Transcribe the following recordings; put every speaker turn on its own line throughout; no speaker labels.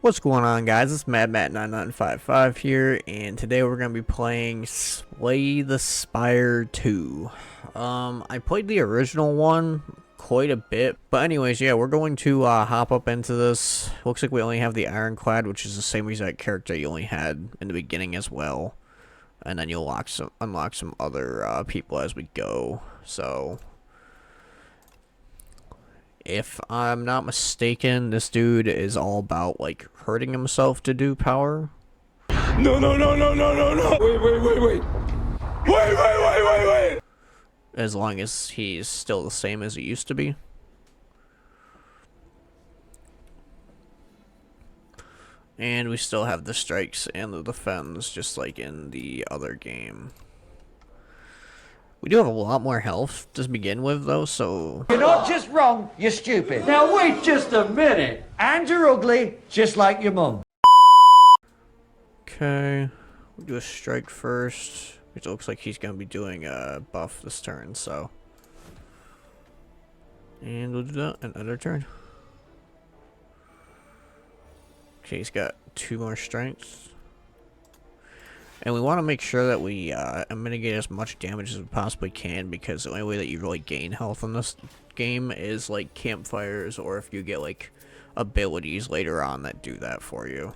What's going on, guys? It's MadMat9955 here, and today we're going to be playing Slay the Spire 2. I played the original one quite a bit, but anyways, yeah, we're going to hop up into this. Looks like we only have the Ironclad, which is the same exact character you only had in the beginning as well, and then you'll unlock some other people as we go. So if I'm not mistaken, this dude is all about, like, hurting himself to do power.
No. Wait. Wait.
As long as he's still the same as he used to be. And we still have the strikes and the defends, just like in the other game. We do have a lot more health to begin with, though, so...
You're not just wrong, you're stupid. Now wait just a minute. And you're ugly, just like your mum.
Okay. We'll do a strike first, which looks like he's going to be doing a buff this turn, so... And we'll do that another turn. Okay, he's got 2 more strengths. And we want to make sure that we mitigate as much damage as we possibly can, because the only way that you really gain health in this game is like campfires, or if you get like abilities later on that do that for you.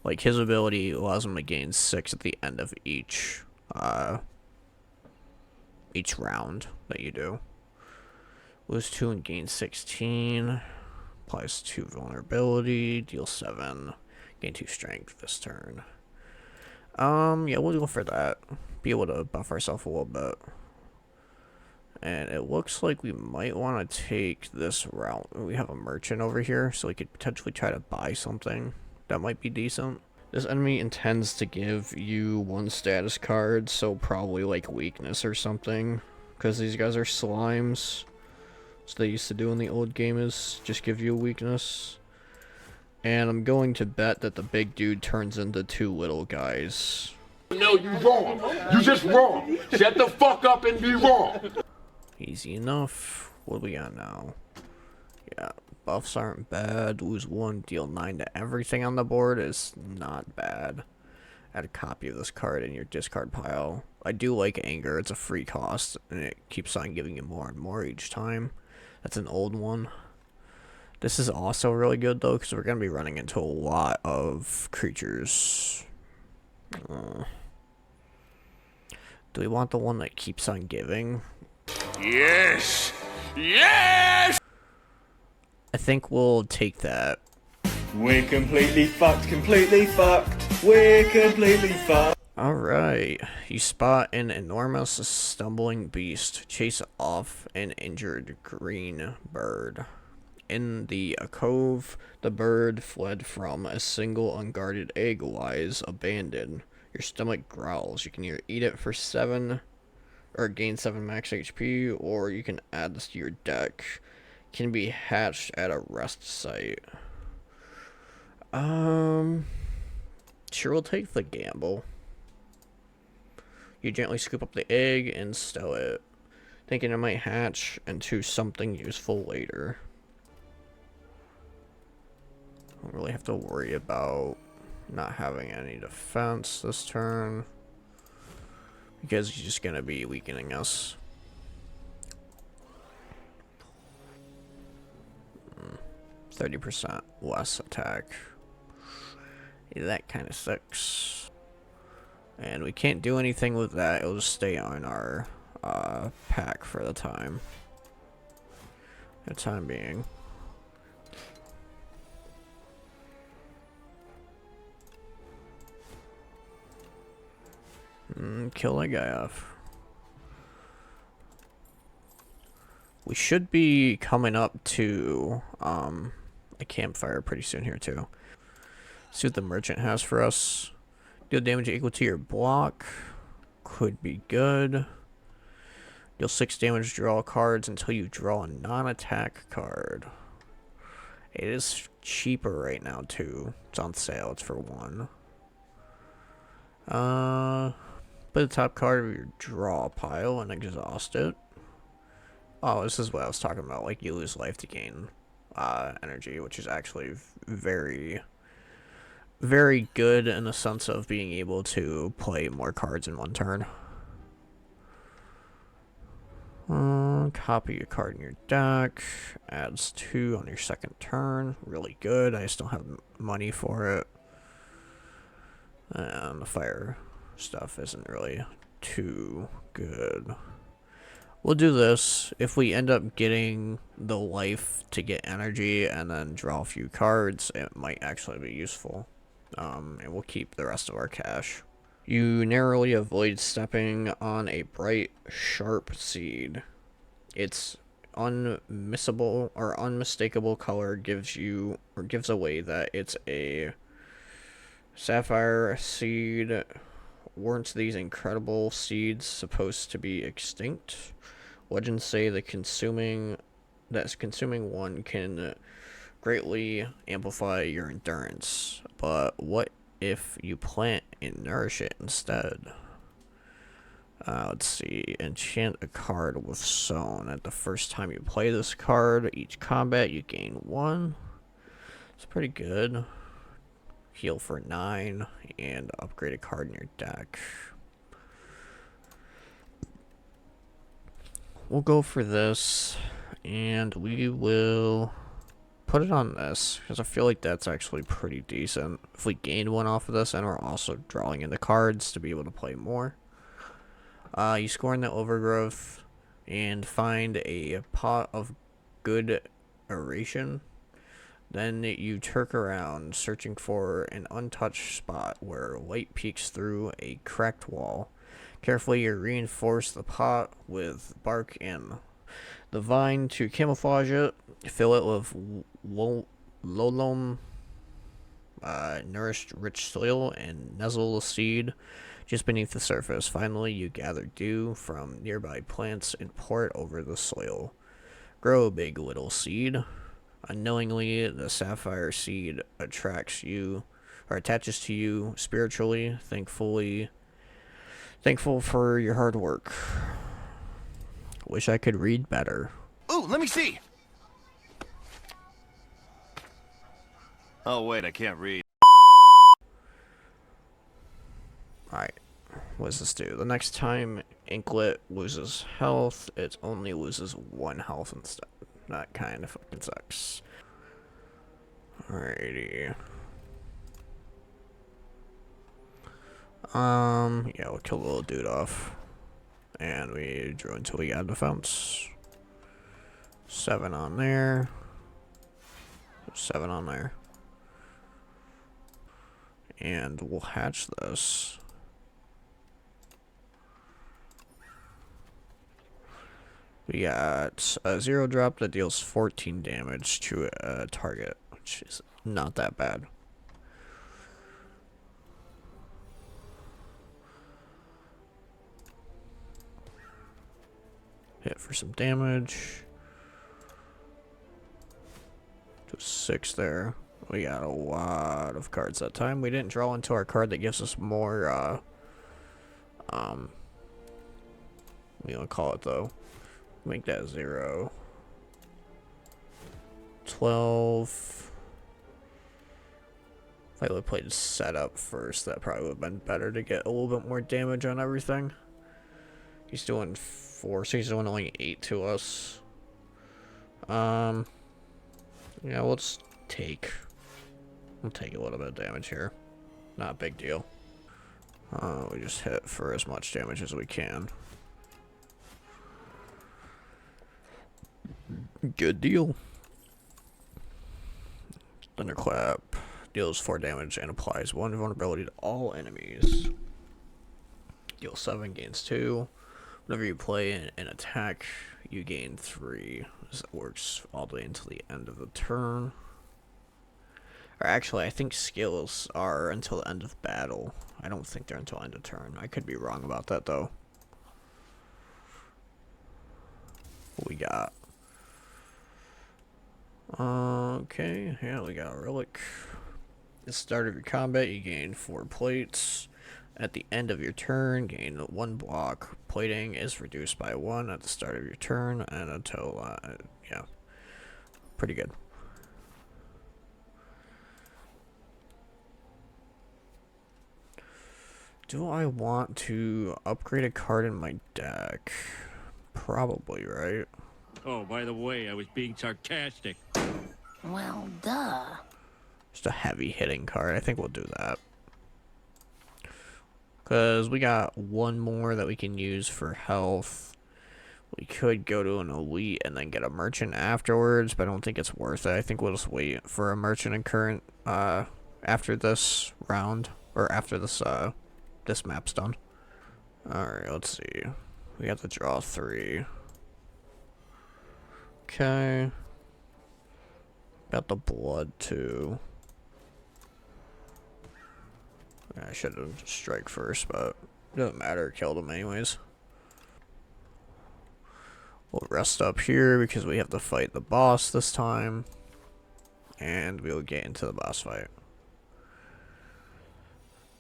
Like his ability allows him to gain 6 at the end of each round that you do. Lose 2 and gain 16. Applies 2 vulnerability, deal 7, gain 2 strength this turn. Yeah, we'll go for that. Be able to buff ourselves a little bit. And it looks like we might want to take this route. We have a merchant over here, so we could potentially try to buy something that might be decent. This enemy intends to give you 1 status card, so probably like weakness or something, because these guys are slimes. So they used to do in the old game is just give you a weakness. And I'm going to bet that the big dude turns into 2 little guys.
No, you wrong. You just wrong. Shut the fuck up and be wrong.
Easy enough. What do we got now? Yeah, buffs aren't bad. Lose 1, deal 9 to everything on the board is not bad. Add a copy of this card in your discard pile. I do like Anger. It's a free cost, and it keeps on giving you more and more each time. That's an old one. This is also really good, though, because we're going to be running into a lot of creatures. Do we want the one that keeps on giving?
Yes. Yes.
I think we'll take that.
We're completely fucked. We're completely fucked.
Alright, you spot an enormous stumbling beast chase off an injured green bird. In the cove, the bird fled from a single unguarded egg lies abandoned. Your stomach growls. You can either eat it for 7 or gain 7 max HP, or you can add this to your deck. Can be hatched at a rest site. Sure, we'll take the gamble. You gently scoop up the egg and stow it, thinking it might hatch into something useful later. Don't really have to worry about not having any defense this turn, because he's just gonna be weakening us. 30% less attack. That kind of sucks. And we can't do anything with that. It'll just stay on our pack for the time being. Kill that guy off. We should be coming up to a campfire pretty soon here too. See what the merchant has for us. Deal damage equal to your block. Could be good. Deal 6 damage, draw cards until you draw a non-attack card. It is cheaper right now too. It's on sale. It's for 1. Put the top card of your draw pile and exhaust it. Oh, this is what I was talking about. Like, you lose life to gain energy, which is actually very, very good in the sense of being able to play more cards in one turn. Copy a card in your deck. Adds 2 on your second turn. Really good. I just don't have money for it. And the fire stuff isn't really too good. We'll do this. If we end up getting the life to get energy and then draw a few cards, it might actually be useful. And we'll keep the rest of our cash. You narrowly avoid stepping on a bright, sharp seed. Its unmissable or unmistakable color gives away that it's a sapphire seed. Weren't these incredible seeds supposed to be extinct? Legends say consuming one can greatly amplify your endurance. But what if you plant and nourish it instead? Let's see. Enchant a card with Sown. At the first time you play this card, each combat you gain 1. It's pretty good. Heal for 9 and upgrade a card in your deck. We'll go for this and we will put it on this because I feel like that's actually pretty decent. If we gain 1 off of this and we're also drawing in the cards to be able to play more. You score in the overgrowth and find a pot of good aeration. Then you turk around, searching for an untouched spot where light peeks through a cracked wall. Carefully, you reinforce the pot with bark and the vine to camouflage it. Fill it with lolom, nourished rich soil, and nuzzle the seed just beneath the surface. Finally, you gather dew from nearby plants and pour it over the soil. Grow a big little seed. Unknowingly, the sapphire seed attracts you, or attaches to you spiritually, thankful for your hard work. Wish I could read better.
Ooh, let me see. Oh, wait, I can't read.
Alright, what does this do? The next time Inklet loses health, it only loses 1 health instead. That kind of fucking sucks. Alrighty. Yeah, we'll kill the little dude off. And we drew until we got defense. 7 on there. 7 on there. And we'll hatch this. We got a 0 drop that deals 14 damage to a target, which is not that bad. Hit for some damage. To 6 there. We got a lot of cards that time. We didn't draw into our card that gives us more, we don't call it though. Make that 0. 12. If I would have played setup first, that probably would have been better to get a little bit more damage on everything. He's doing 4, so he's doing only 8 to us. Yeah, let's take. We'll take a little bit of damage here. Not a big deal. We just hit for as much damage as we can. Good deal. Thunderclap deals 4 damage and applies 1 vulnerability to all enemies. Deal 7, gains 2. Whenever you play an attack, you gain 3. This works all the way until the end of the turn. Or actually, I think skills are until the end of battle. I don't think they're until end of turn. I could be wrong about that though. What we got? Okay, yeah, we got a relic. At the start of your combat, you gain 4 plates. At the end of your turn, gain 1 block. Plating is reduced by 1 at the start of your turn and until, yeah. Pretty good. Do I want to upgrade a card in my deck? Probably, right?
Oh, by the way, I was being sarcastic.
Well, duh.
Just a heavy hitting card. I think we'll do that. Because we got 1 more that we can use for health. We could go to an elite and then get a merchant afterwards, but I don't think it's worth it. I think we'll just wait for a merchant in current after this round, or after this this map's done. Alright, let's see. We have to draw 3. Okay. Got the blood too. I should have strike first, but it doesn't matter. Killed him anyways. We'll rest up here because we have to fight the boss this time. And we'll get into the boss fight.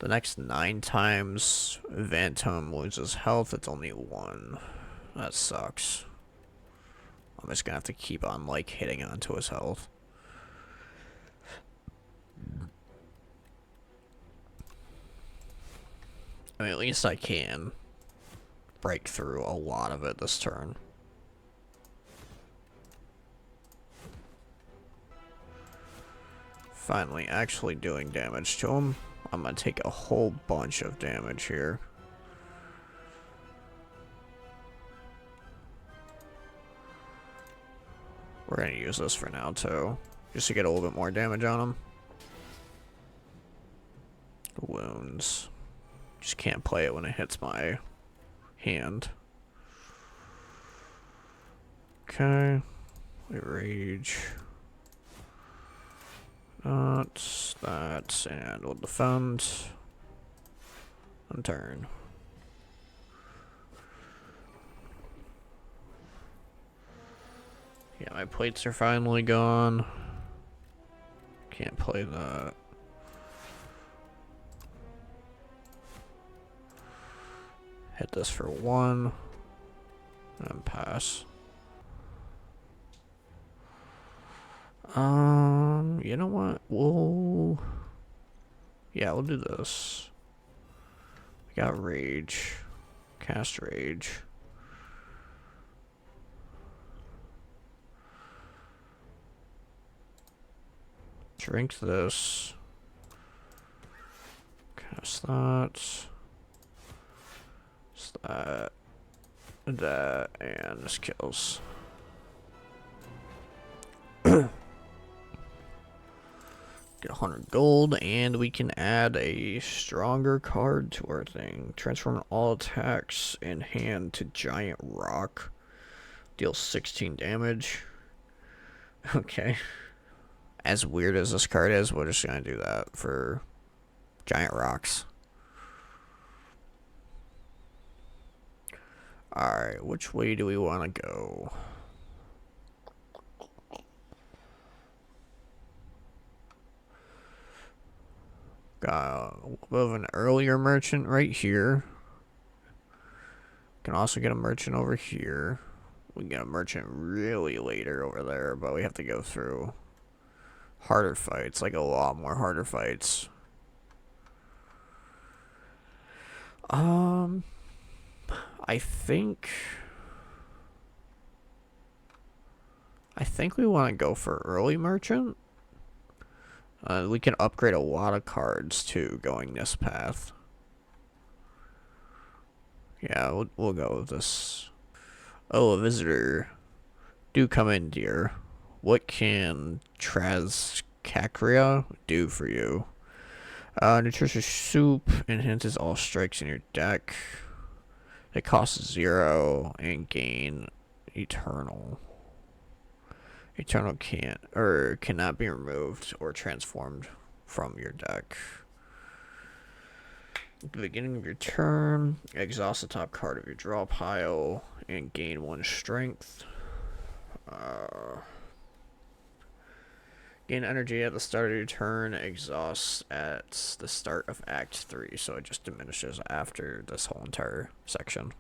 The next 9 times Phantom loses health, it's only 1. That sucks. I'm just gonna have to keep on, like, hitting onto his health. I mean, at least I can break through a lot of it this turn. Finally actually doing damage to him. I'm gonna take a whole bunch of damage here. We're gonna use this for now too, just to get a little bit more damage on him. Wounds. Just can't play it when it hits my hand. Okay. We rage. That, and we'll defend. And turn. Yeah, my plates are finally gone. Can't play that. Hit this for 1. And pass. You know what? Yeah, we'll do this. We got rage. Cast rage. Drink this. Cast that. That, and this kills. Get 100 gold, and we can add a stronger card to our thing. Transform all attacks in hand to Giant Rock. Deal 16 damage. Okay. As weird as this card is, we're just gonna do that for Giant Rocks. Alright, which way do we want to go? Got a little bit of an earlier merchant right here. Can also get a merchant over here. We can get a merchant really later over there, but we have to go through harder fights, like a lot more harder fights. I think we want to go for early merchant. We can upgrade a lot of cards too going this path. Yeah, we'll go with this. Oh, a visitor. Do come in, dear. What can Trazcacria do for you? Nutritious soup enhances all strikes in your deck. It costs 0 and gain eternal. Eternal cannot be removed or transformed from your deck. At the beginning of your turn, exhaust the top card of your draw pile and gain 1 strength. Gain energy at the start of your turn, exhausts at the start of Act 3, so it just diminishes after this whole entire section.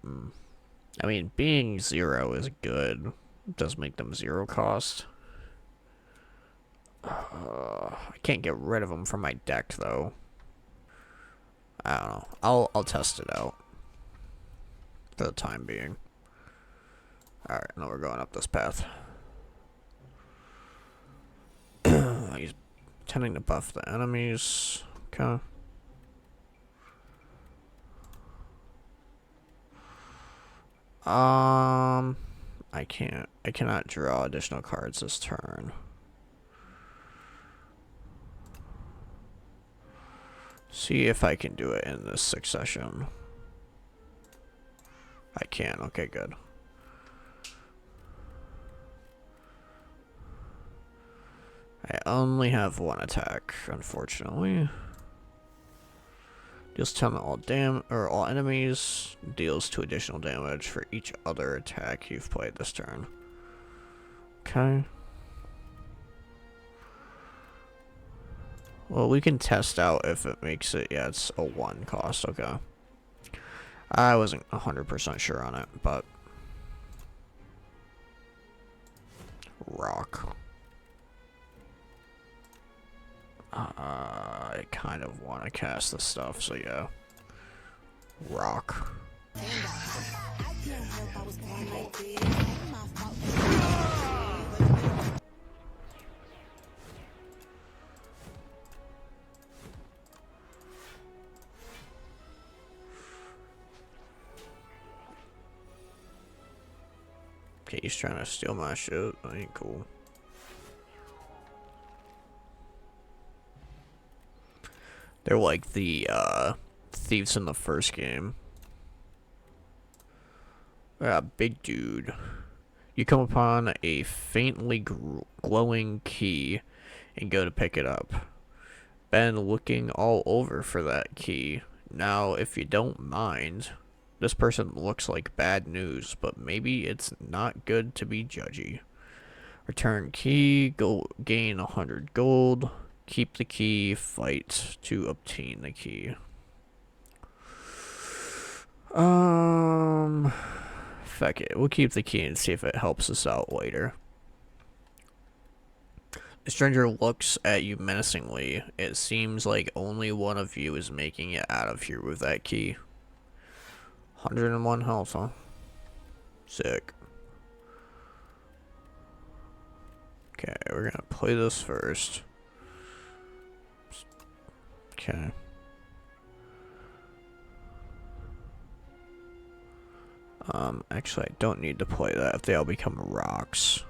I mean, being 0 is good. It does make them 0 cost. I can't get rid of them from my deck, though. I don't know. I'll test it out. For the time being. Alright, now we're going up this path. He's tending to buff the enemies. Okay. I cannot draw additional cards this turn. See if I can do it in this succession. I can. Okay, good. I only have one attack, unfortunately. Deals 10 all enemies. Deals 2 additional damage for each other attack you've played this turn. Okay. Well, we can test out if it makes it. Yeah, it's a 1 cost. Okay. I wasn't 100% sure on it, but rock. I kind of want to cast this stuff, so yeah. Rock. Okay, he's trying to steal my shit. That ain't cool. They're like the thieves in the first game. Big dude. You come upon a faintly glowing key and go to pick it up. Been looking all over for that key. Now, if you don't mind, this person looks like bad news, but maybe it's not good to be judgy. Return key, go gain 100 gold. Keep the key, fight to obtain the key. Fuck it. We'll keep the key and see if it helps us out later. The stranger looks at you menacingly. It seems like only one of you is making it out of here with that key. 101 health, huh? Sick. Okay, we're gonna play this first. Okay. Actually, I don't need to play that if they all become rocks.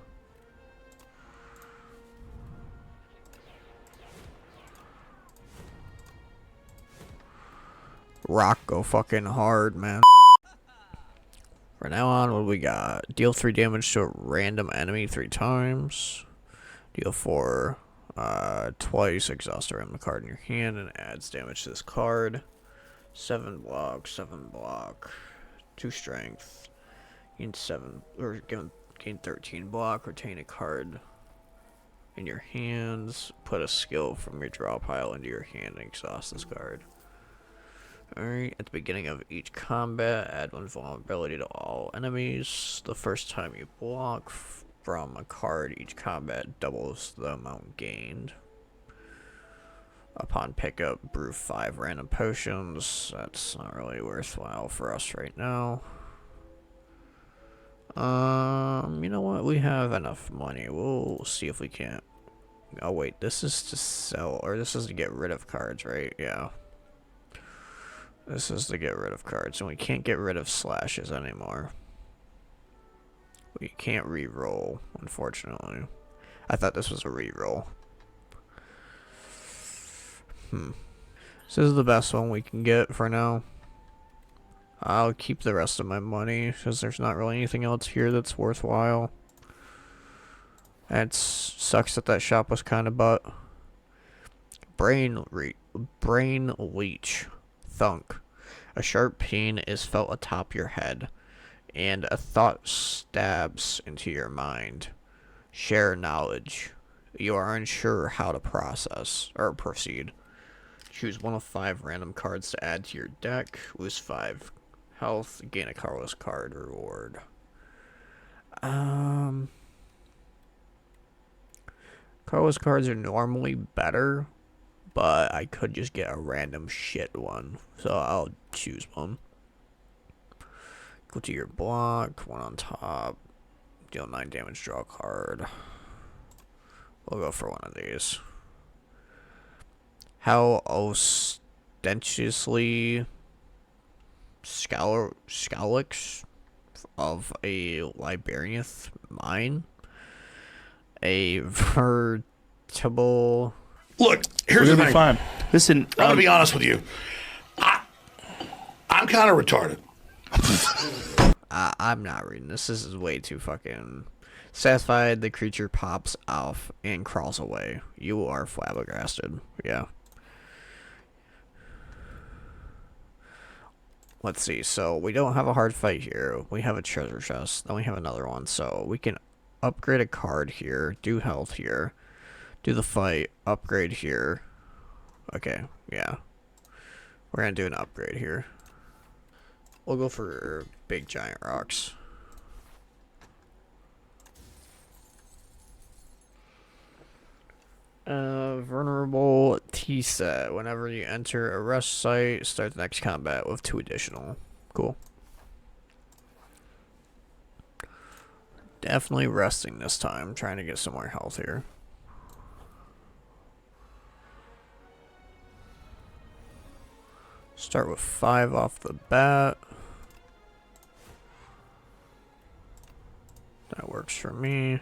Rock go fucking hard, man. From now on, what do we got? Deal 3 damage to a random enemy 3 times. Deal 4 twice. Exhaust a random card in your hand and adds damage to this card. 7 block, 7 block. 2 strength. Gain 7 or gain 13 block. Retain a card in your hands. Put a skill from your draw pile into your hand and exhaust this card. Alright, at the beginning of each combat, add 1 vulnerability to all enemies. The first time you block from a card, each combat doubles the amount gained. Upon pickup, brew 5 random potions. That's not really worthwhile for us right now. You know what? We have enough money. We'll see if we can't. Oh wait, this is to sell, or this is to get rid of cards, right? Yeah. This is to get rid of cards, and we can't get rid of slashes anymore. We can't re-roll, unfortunately. I thought this was a re-roll. This is the best one we can get for now. I'll keep the rest of my money, because there's not really anything else here that's worthwhile. It sucks that that shop was kind of butt. Brain leech. Thunk. A sharp pain is felt atop your head, and a thought stabs into your mind. Share knowledge. You are unsure how to process or proceed. Choose one of 5 random cards to add to your deck. Lose 5 health. Gain a colorless card reward. Colorless cards are normally better, but I could just get a random shit one. So I'll choose one. Go to your block. 1 on top. Deal 9 damage. Draw a card. We'll go for one of these. How ostentatiously Scowlix of a Librarianth mine? A veritable...
Look, here's the thing.
Fine. Listen,
I'm gonna be honest with you. I'm kind of retarded.
I'm not reading this. This is way too fucking... Satisfied, the creature pops off and crawls away. You are flabbergasted. Yeah. Let's see. So, we don't have a hard fight here. We have a treasure chest. Then we have another one. So, we can upgrade a card here. Do health here. Do the fight. Upgrade here. Okay. Yeah. We're going to do an upgrade here. We'll go for big giant rocks. Vulnerable T-set. Whenever you enter a rest site, start the next combat with 2 additional. Cool. Definitely resting this time. Trying to get some more health here. Start with 5 off the bat. That works for me.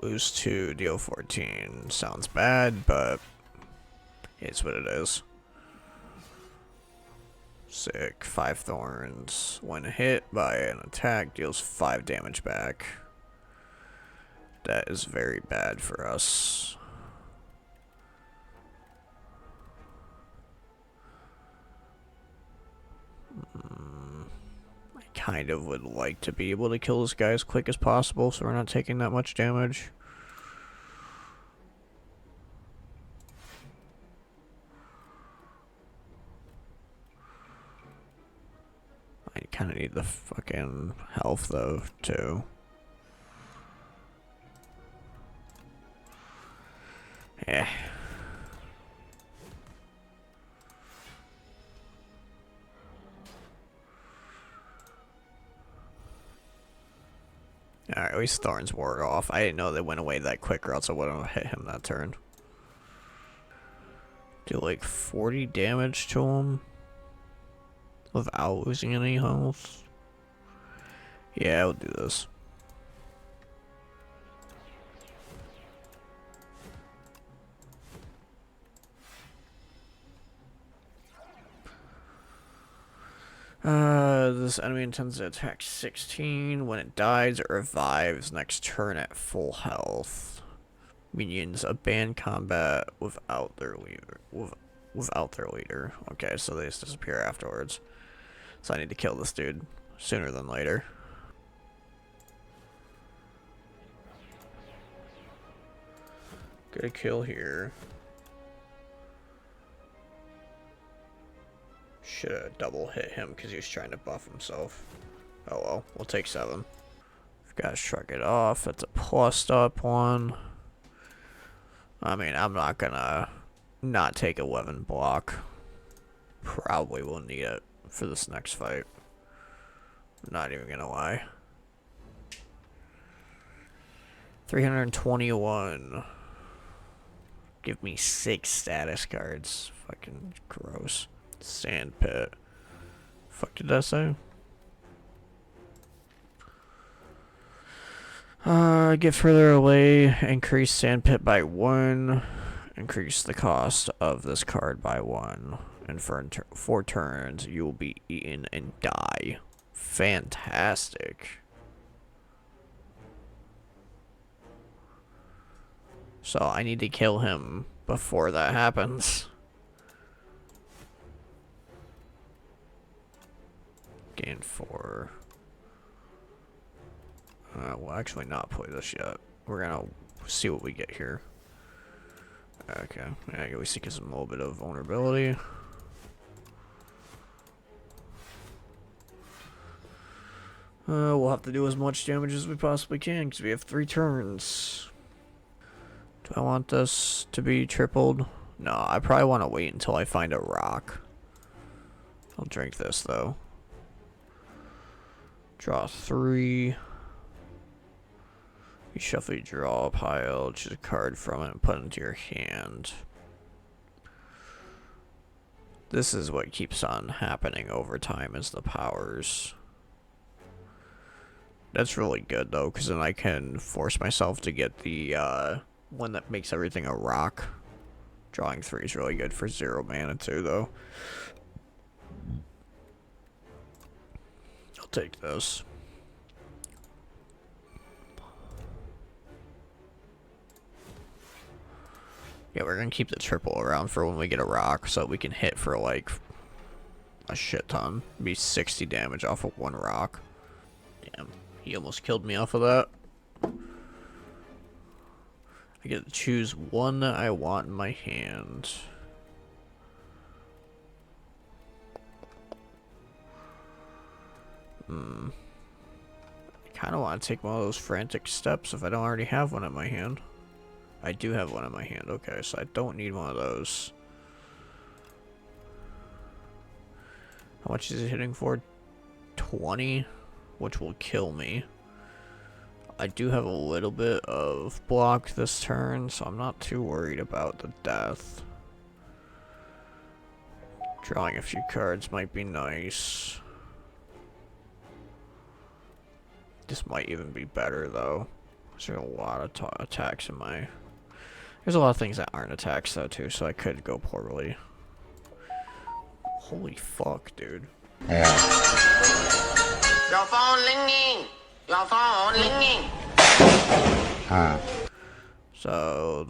Lose 2, deal 14. Sounds bad, but it's what it is. Sick. 5 thorns. When hit by an attack, deals 5 damage back. That is very bad for us. I kind of would like to be able to kill this guy as quick as possible so we're not taking that much damage. I kind of need the fucking health though, too. Yeah. Alright, at least Thorns wore off. I didn't know they went away that quick, or else I wouldn't have hit him that turn. Do like 40 damage to him without losing any health. Yeah, I'll do this. This enemy intends to attack 16. When it dies, it revives next turn at full health. Minions abandon combat without their leader. Without their leader. Okay, so they just disappear afterwards. So I need to kill this dude sooner than later. Get a kill here. Should have double hit him because he was trying to buff himself. Oh well, we'll take 7. We've got to shrug it off. That's a plussed up one. I mean, I'm not gonna not take 11 block. Probably will need it for this next fight. Not even gonna lie. 321. Give me 6 status cards. Fucking gross. Sand pit. Fuck did I say? Get further away. Increase sand pit by 1. Increase the cost of this card by 1. And for 4 turns, you will be eaten and die. Fantastic. So I need to kill him before that happens. Gain 4. We'll actually not play this yet. We're gonna see what we get here. Okay, yeah, at least it gives him a little bit of vulnerability. We'll have to do as much damage as we possibly can because we have 3 turns. Do I want this to be tripled? No, I probably want to wait until I find a rock. I'll drink this though. Draw 3. You shuffle, you draw a pile, choose a card from it and put it into your hand. This is what keeps on happening over time, is the powers. That's really good though, because then I can force myself to get the one that makes everything a rock. Drawing 3 is really good for 0 mana too though. I'll take this. Yeah, we're gonna keep the triple around for when we get a rock so that we can hit for like a shit ton. Be 60 damage off of 1 rock. Damn, he almost killed me off of that. I get to choose one that I want in my hand. I kind of want to take one of those frantic steps if I don't already have one in my hand. I do have one in my hand, okay, so I don't need one of those. How much is it hitting for? 20, which will kill me. I do have a little bit of block this turn, so I'm not too worried about the death. Drawing a few cards might be nice. This might even be better though. There's a lot of attacks in my... There's a lot of things that aren't attacks though too, so I could go poorly. Holy fuck, dude.
Your phone ringing. Your phone ringing.
So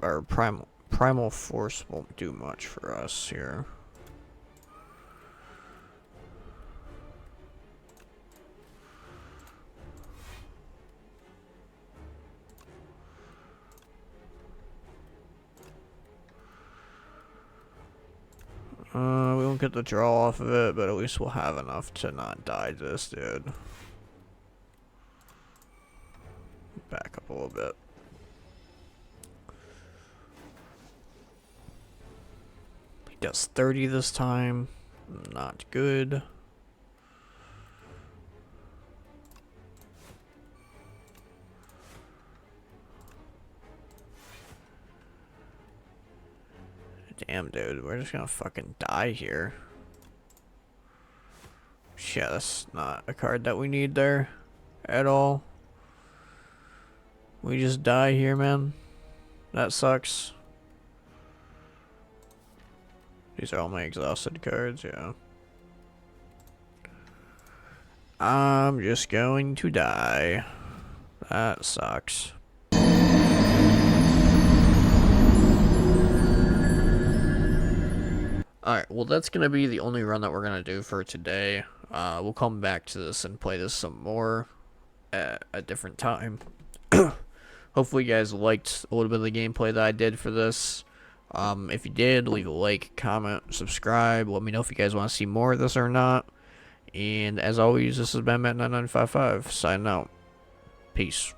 our primal force won't do much for us here. We won't get the draw off of it, but at least we'll have enough to not die to this dude. Back up a little bit. He does 30 this time. Not good. Damn, dude, we're just gonna fucking die here. Yeah, that's not a card that we need there at all. We just die here, man. That sucks. These are all my exhausted cards, yeah. I'm just going to die. That sucks. Alright, well that's going to be the only run that we're going to do for today. We'll come back to this and play this some more at a different time. Hopefully you guys liked a little bit of the gameplay that I did for this. If you did, leave a like, comment, subscribe. Let me know if you guys want to see more of this or not. And as always, this has been Matt9955, signing out. Peace.